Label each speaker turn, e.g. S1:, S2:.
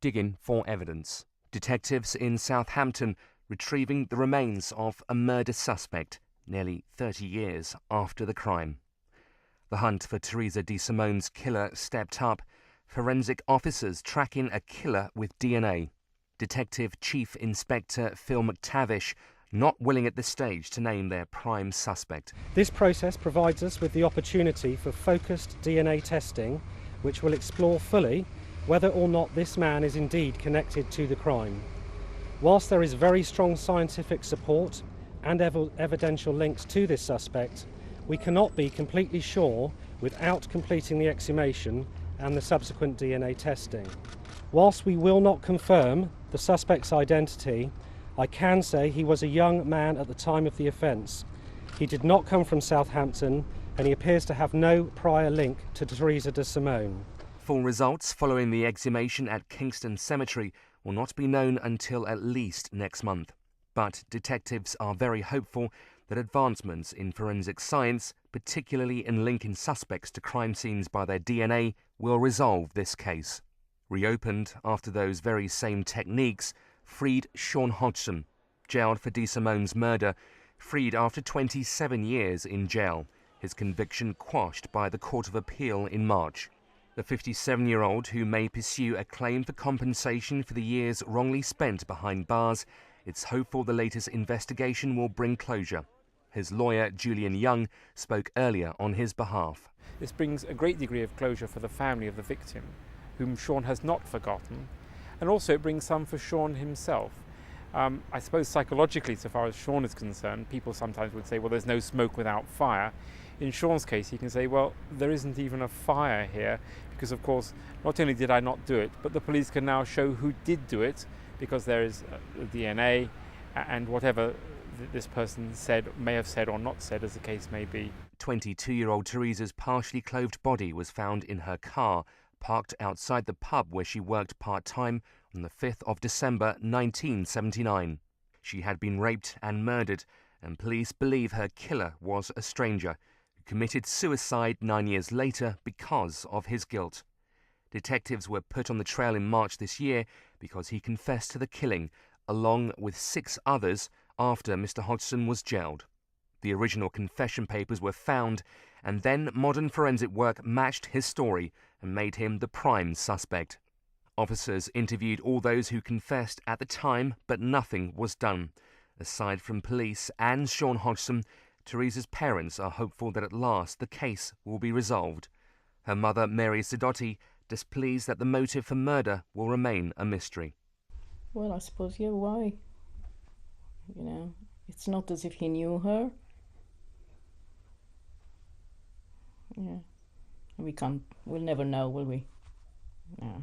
S1: digging for evidence. Detectives in Southampton retrieving the remains of a murder suspect nearly 30 years after the crime. The hunt for Teresa de Simone's killer stepped up. Forensic officers tracking a killer with DNA. Detective Chief Inspector Phil McTavish not willing at this stage to name their prime suspect.
S2: This process provides us with the opportunity for focused DNA testing, which will explore fully whether or not this man is indeed connected to the crime. Whilst there is very strong scientific support and evidential links to this suspect, we cannot be completely sure without completing the exhumation and the subsequent DNA testing. Whilst we will not confirm the suspect's identity, I can say he was a young man at the time of the offence. He did not come from Southampton and he appears to have no prior link to Teresa de Simone.
S1: Full results following the exhumation at Kingston Cemetery will not be known until at least next month. But detectives are very hopeful that advancements in forensic science, particularly in linking suspects to crime scenes by their DNA, will resolve this case. Reopened after those very same techniques, freed Sean Hodgson, jailed for de Simone's murder, freed after 27 years in jail, his conviction quashed by the Court of Appeal in March. The 57-year-old, who may pursue a claim for compensation for the years wrongly spent behind bars, it's hopeful the latest investigation will bring closure. His lawyer, Julian Young, spoke earlier on his behalf.
S3: This brings a great degree of closure for the family of the victim, whom Sean has not forgotten, and also it brings some for Sean himself. I suppose psychologically, so far as Sean is concerned, people sometimes would say, well, there's no smoke without fire. In Sean's case, he can say, well, there isn't even a fire here, because of course, not only did I not do it, but the police can now show who did do it, because there is DNA and whatever this person said, may have said or not said, as the case may be.
S1: 22-year-old Teresa's partially clothed body was found in her car, parked outside the pub where she worked part-time on the 5th of December 1979. She had been raped and murdered, and police believe her killer was a stranger who committed suicide 9 years later because of his guilt. Detectives were put on the trail in March this year because he confessed to the killing, along with 6 others, after Mr. Hodgson was jailed. The original confession papers were found, and then modern forensic work matched his story and made him the prime suspect. Officers interviewed all those who confessed at the time, but nothing was done. Aside from police and Sean Hodgson, Teresa's parents are hopeful that at last the case will be resolved. Her mother, Mary Sidotti, displeased that the motive for murder will remain a mystery.
S4: Well, I suppose, yeah, why? You know, it's not as if he knew her. Yeah. We'll never know, will we? Yeah.